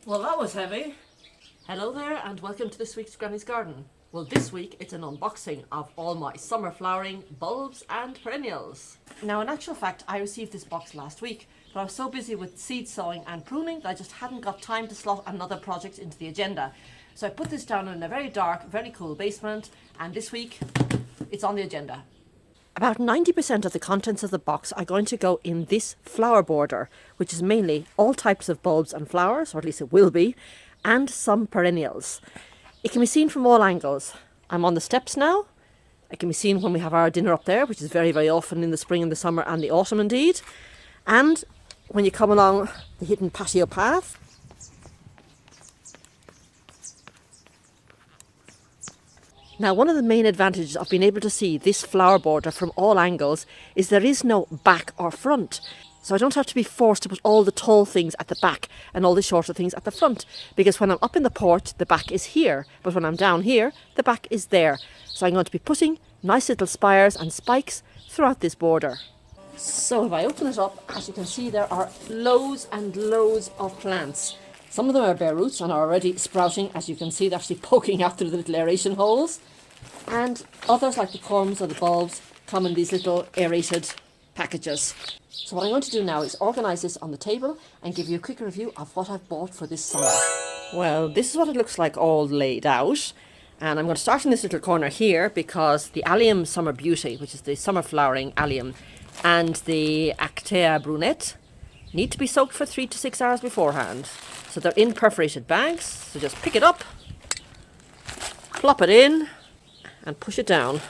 Well, that was heavy. Hello there and welcome to this week's Granny's Garden. Well, this week it's an unboxing of all my summer flowering bulbs and perennials. Now, in actual fact, I received this box last week, but I was so busy with seed sowing and pruning that I just hadn't got time to slot another project into the agenda. So I put this down in a very dark, very cool basement, and this week it's on the agenda. About 90% of the contents of the box are going to go in this flower border, which is mainly all types of bulbs and flowers, or at least it will be, and some perennials. It can be seen from all angles. I'm on the steps now. It can be seen when we have our dinner up there, which is very, very often in the spring and the summer and the autumn indeed. And when you come along the hidden patio path, now, one of the main advantages of being able to see this flower border from all angles is there is no back or front. So I don't have to be forced to put all the tall things at the back and all the shorter things at the front. Because when I'm up in the porch, the back is here. But when I'm down here, the back is there. So I'm going to be putting nice little spires and spikes throughout this border. So if I open it up, as you can see, there are loads and loads of plants. Some of them are bare roots and are already sprouting. As you can see, they're actually poking out through the little aeration holes. And others, like the corms or the bulbs, come in these little aerated packages. So what I'm going to do now is organise this on the table and give you a quick review of what I've bought for this summer. Well, this is what it looks like all laid out. And I'm going to start in this little corner here because the allium summer beauty, which is the summer flowering allium, and the Actea brunette need to be soaked for 3 to 6 hours beforehand. So they're in perforated bags, so just pick it up, plop it in, and push it down.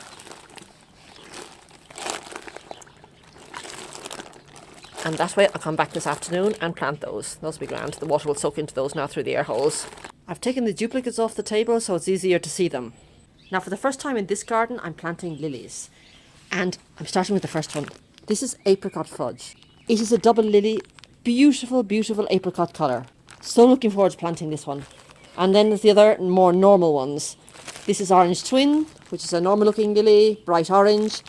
And that way I'll come back this afternoon and plant those. Those will be grand. The water will soak into those now through the air holes. I've taken the duplicates off the table so it's easier to see them. Now, for the first time in this garden, I'm planting lilies. And I'm starting with the first one. This is apricot fudge. It is a double lily, beautiful, beautiful apricot colour. So looking forward to planting this one. And then there's the other more normal ones. This is orange twin, which is a normal looking lily, bright orange.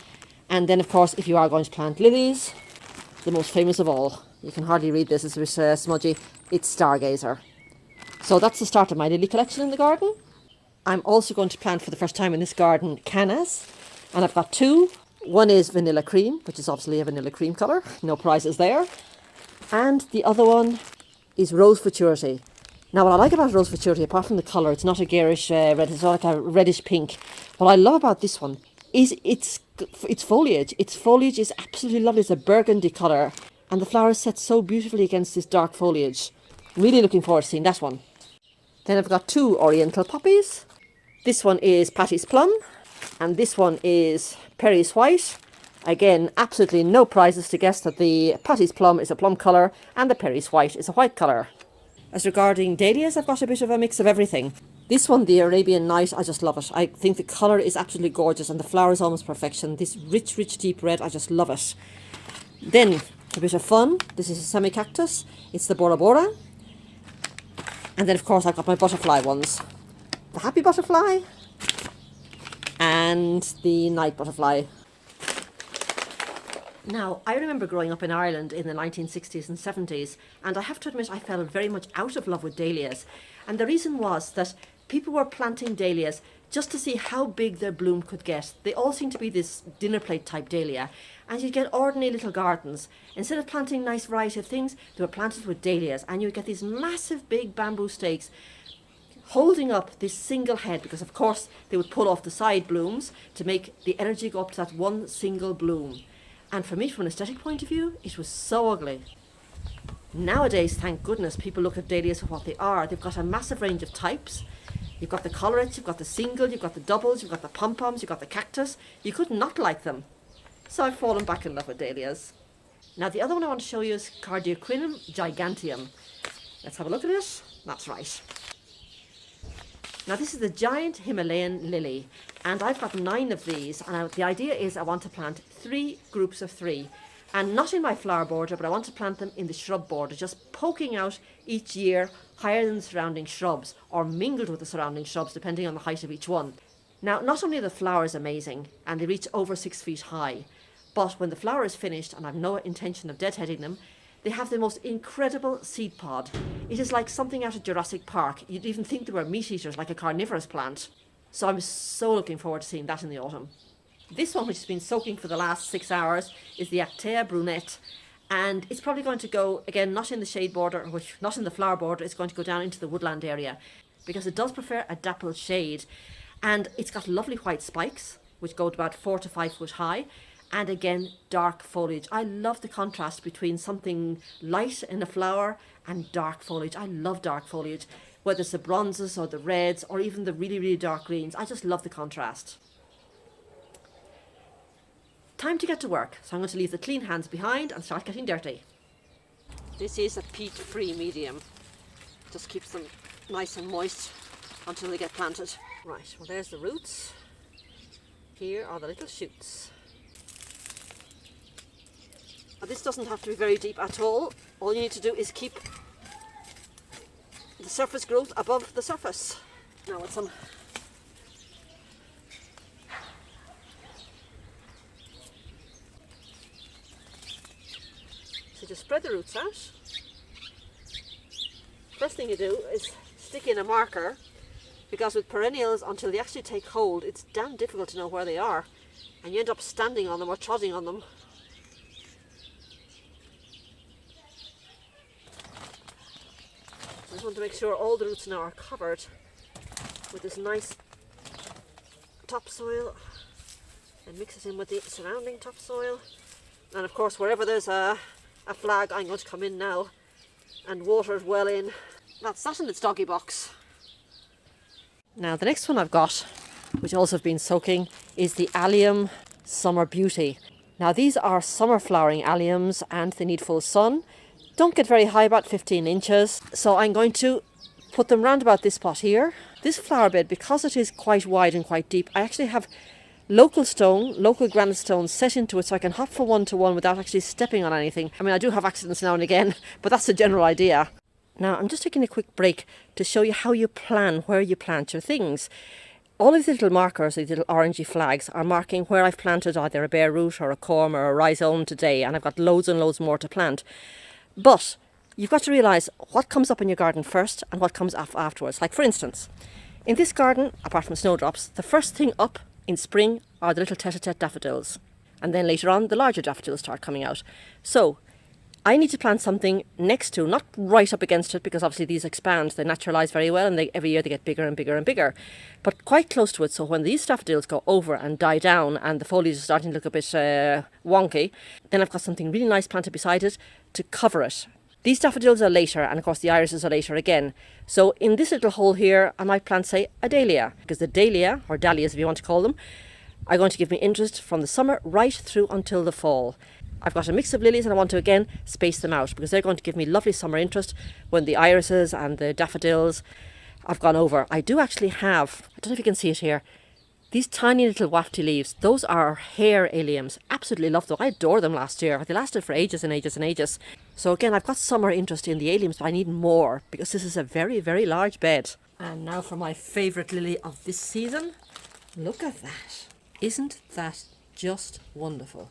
And then of course, if you are going to plant lilies, the most famous of all, you can hardly read this, it's a bit smudgy, it's stargazer. So that's the start of my lily collection in the garden. I'm also going to plant for the first time in this garden cannas. And I've got two. One is vanilla cream, which is obviously a vanilla cream colour, no prizes there. And the other one is rose futurity. Now, what I like about rose futurity, apart from the colour, it's not a garish red, it's not like a reddish pink. What I love about this one is its foliage. Its foliage is absolutely lovely. It's a burgundy colour, and the flowers set so beautifully against this dark foliage. Really looking forward to seeing that one. Then I've got two oriental poppies. This one is Patty's Plum, and this one is Perry's White. Again, absolutely no prizes to guess that the Patty's Plum is a plum colour and the Perry's White is a white colour. As regarding dahlias, I've got a bit of a mix of everything. This one, the Arabian Night, I just love it. I think the colour is absolutely gorgeous and the flower is almost perfection. This rich, rich, deep red, I just love it. Then, a bit of fun. This is a semi-cactus. It's the Bora Bora. And then, of course, I've got my butterfly ones. The Happy Butterfly and the Night Butterfly. Now, I remember growing up in Ireland in the 1960s and 70s, and I have to admit I fell very much out of love with dahlias. And the reason was that people were planting dahlias just to see how big their bloom could get. They all seemed to be this dinner plate type dahlia, and you'd get ordinary little gardens. Instead of planting nice variety of things, they were planted with dahlias, and you'd get these massive big bamboo stakes holding up this single head, because of course they would pull off the side blooms to make the energy go up to that one single bloom. And for me, from an aesthetic point of view, it was so ugly. Nowadays, thank goodness, people look at dahlias for what they are. They've got a massive range of types. You've got the collarets, you've got the single, you've got the doubles, you've got the pom-poms, you've got the cactus. You could not like them. So I've fallen back in love with dahlias. Now, the other one I want to show you is Cardioquinum giganteum. Let's have a look at it. That's right. Now, this is the giant Himalayan lily, and I've got 9 of these, and the idea is I want to plant 3 groups of 3, and not in my flower border, but I want to plant them in the shrub border, just poking out each year higher than the surrounding shrubs, or mingled with the surrounding shrubs, depending on the height of each one. Now, not only are the flowers amazing, and they reach over 6 feet high, but when the flower is finished, and I've no intention of deadheading them, They have the most incredible seed pod. It is like something out of Jurassic Park. You'd even think they were meat eaters, like a carnivorous plant. So I'm so looking forward to seeing that in the autumn. This one, which has been soaking for the last 6 hours, is the Actea brunette. And it's probably going to go, again, not in the shade border, which not in the flower border, it's going to go down into the woodland area, because it does prefer a dappled shade. And it's got lovely white spikes, which go about 4 to 5 foot high. And again, dark foliage. I love the contrast between something light in a flower and dark foliage. I love dark foliage, whether it's the bronzes or the reds or even the really, really dark greens. I just love the contrast. Time to get to work. So I'm going to leave the clean hands behind and start getting dirty. This is a peat-free medium. Just keeps them nice and moist until they get planted. Right, well there's the roots. Here are the little shoots. Now, this doesn't have to be very deep at all. All you need to do is keep the surface growth above the surface. Now with some so just spread the roots out. First thing you do is stick in a marker, because with perennials, until they actually take hold, it's damn difficult to know where they are, and you end up standing on them or trotting on them. I just want to make sure all the roots now are covered with this nice topsoil, and mix it in with the surrounding topsoil. And of course, wherever there's a flag, I'm going to come in now and water it well in. That's that in its doggy box. Now the next one I've got, which also have been soaking, is the allium Summer Beauty. Now these are summer flowering alliums and they need full sun. Don't get very high, about 15 inches. So I'm going to put them round about this pot here. This flower bed, because it is quite wide and quite deep, I actually have local granite stone set into it so I can hop from one to one without actually stepping on anything. I mean, I do have accidents now and again, but that's the general idea. Now, I'm just taking a quick break to show you how you plan, where you plant your things. All of these little markers, these little orangey flags, are marking where I've planted either a bare root or a corm or a rhizome today, and I've got loads and loads more to plant. But you've got to realise what comes up in your garden first and what comes up afterwards. Like for instance, in this garden, apart from snowdrops, the first thing up in spring are the little tete-a-tete daffodils. And then later on, the larger daffodils start coming out. So I need to plant something next to, not right up against it, because obviously these expand, they naturalise very well, and every year they get bigger and bigger and bigger, but quite close to it. So when these daffodils go over and die down and the foliage is starting to look a bit wonky, then I've got something really nice planted beside it to cover it. These daffodils are later, and of course the irises are later again. So in this little hole here, I might plant, say, a dahlia, because the dahlia, or dahlias if you want to call them, are going to give me interest from the summer right through until the fall. I've got a mix of lilies and I want to again space them out, because they're going to give me lovely summer interest when the irises and the daffodils have gone over. I do actually have, I don't know if you can see it here, these tiny little wafty leaves. Those are hair alliums. Absolutely love them. I adore them last year. They lasted for ages and ages and ages. So again, I've got summer interest in the alliums, but I need more because this is a very, very large bed. And now for my favourite lily of this season. Look at that. Isn't that just wonderful?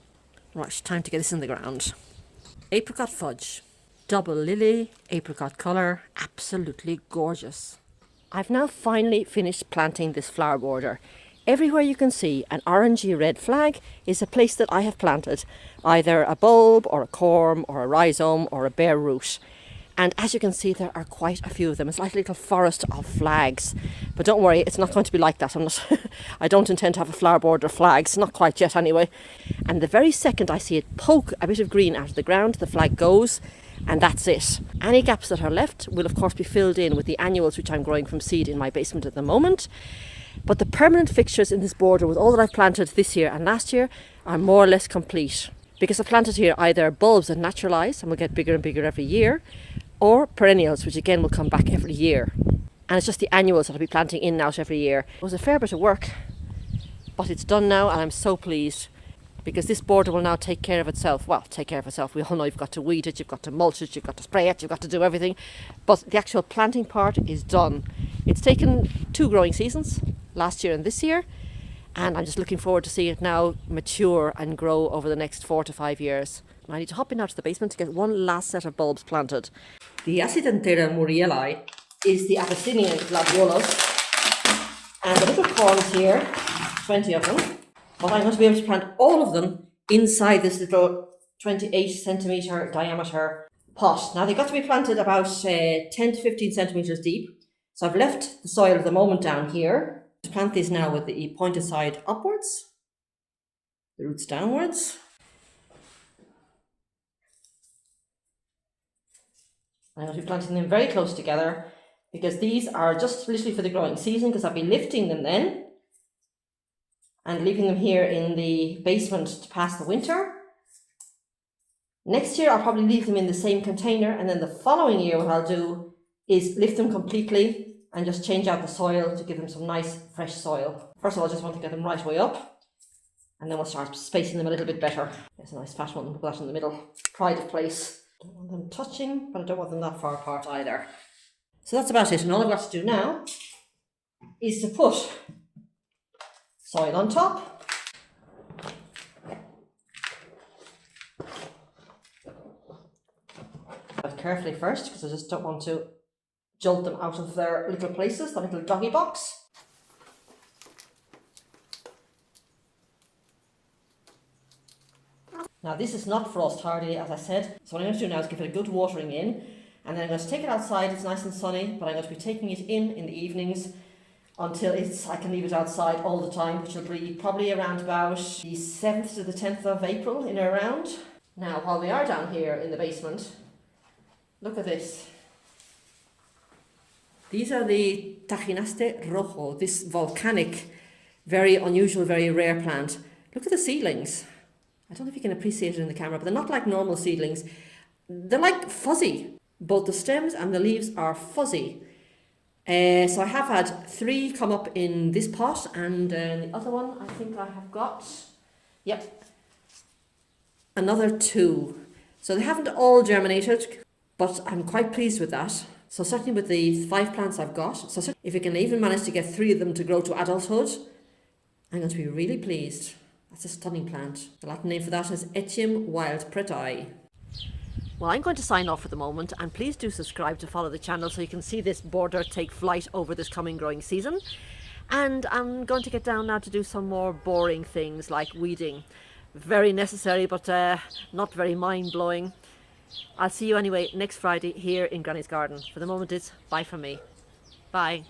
Right, time to get this in the ground. Apricot fudge. Double lily, apricot colour. Absolutely gorgeous. I've now finally finished planting this flower border. Everywhere you can see an orangey red flag is a place that I have planted either a bulb or a corm or a rhizome or a bare root. And as you can see, there are quite a few of them. It's like a little forest of flags. But don't worry, it's not going to be like that. I don't intend to have a flower border of flags, not quite yet anyway. And the very second I see it poke a bit of green out of the ground, the flag goes, and that's it. Any gaps that are left will of course be filled in with the annuals, which I'm growing from seed in my basement at the moment. But the permanent fixtures in this border with all that I've planted this year and last year are more or less complete. Because I've planted here either bulbs that naturalise and will get bigger and bigger every year, or perennials, which again will come back every year. And it's just the annuals that I'll be planting in and out every year. It was a fair bit of work, but it's done now and I'm so pleased, because this border will now take care of itself. Well, take care of itself. We all know you've got to weed it, you've got to mulch it, you've got to spray it, you've got to do everything. But the actual planting part is done. It's taken 2 growing seasons, last year and this year, And I'm just looking forward to seeing it now mature and grow over the next 4 to 5 years. I need to hop in out to the basement to get one last set of bulbs planted. The Acidentera murieli is the Abyssinian gladiolus. And the little corns here, 20 of them. But I'm going to be able to plant all of them inside this little 28 centimetre diameter pot. Now they've got to be planted about 10 to 15 centimetres deep. So I've left the soil at the moment down here. To plant these now with the pointed side upwards, the roots downwards. I'm going to be planting them very close together because these are just literally for the growing season, because I'll be lifting them then and leaving them here in the basement to pass the winter. Next year I'll probably leave them in the same container, and then the following year what I'll do is lift them completely and just change out the soil to give them some nice fresh soil. First of all, I just want to get them right way up, and then we'll start spacing them a little bit better. There's a nice fat one, put that in the middle, pride of place. Don't want them touching, but I don't want them that far apart either. So that's about it, and all I've got to do now is to put soil on top. But carefully first, because I just don't want to jolt them out of their little places, the little doggy box. Now this is not frost hardy, as I said, so what I'm going to do now is give it a good watering in, and then I'm going to take it outside. It's nice and sunny, but I'm going to be taking it in the evenings until I can leave it outside all the time, which will be probably around about the 7th to the 10th of April, in or around. Now, while we are down here in the basement, look at this. These are the Tachinaste rojo, this volcanic, very unusual, very rare plant. Look at the seedlings. I don't know if you can appreciate it in the camera, but they're not like normal seedlings. They're like fuzzy. Both the stems and the leaves are fuzzy. So I have had 3 come up in this pot, and the other one I think I have got, yep, another 2. So they haven't all germinated, but I'm quite pleased with that. So certainly with the 5 plants I've got, so if we can even manage to get 3 of them to grow to adulthood, I'm going to be really pleased. That's a stunning plant. The Latin name for that is Etium wildpreti. Well, I'm going to sign off for the moment, and please do subscribe to follow the channel so you can see this border take flight over this coming growing season. And I'm going to get down now to do some more boring things like weeding. Very necessary, but not very mind-blowing. I'll see you anyway next Friday here in Granny's garden. For the moment, it's bye from me. Bye.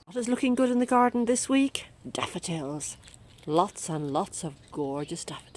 What is looking good in the garden this week? Daffodils. Lots and lots of gorgeous daffodils.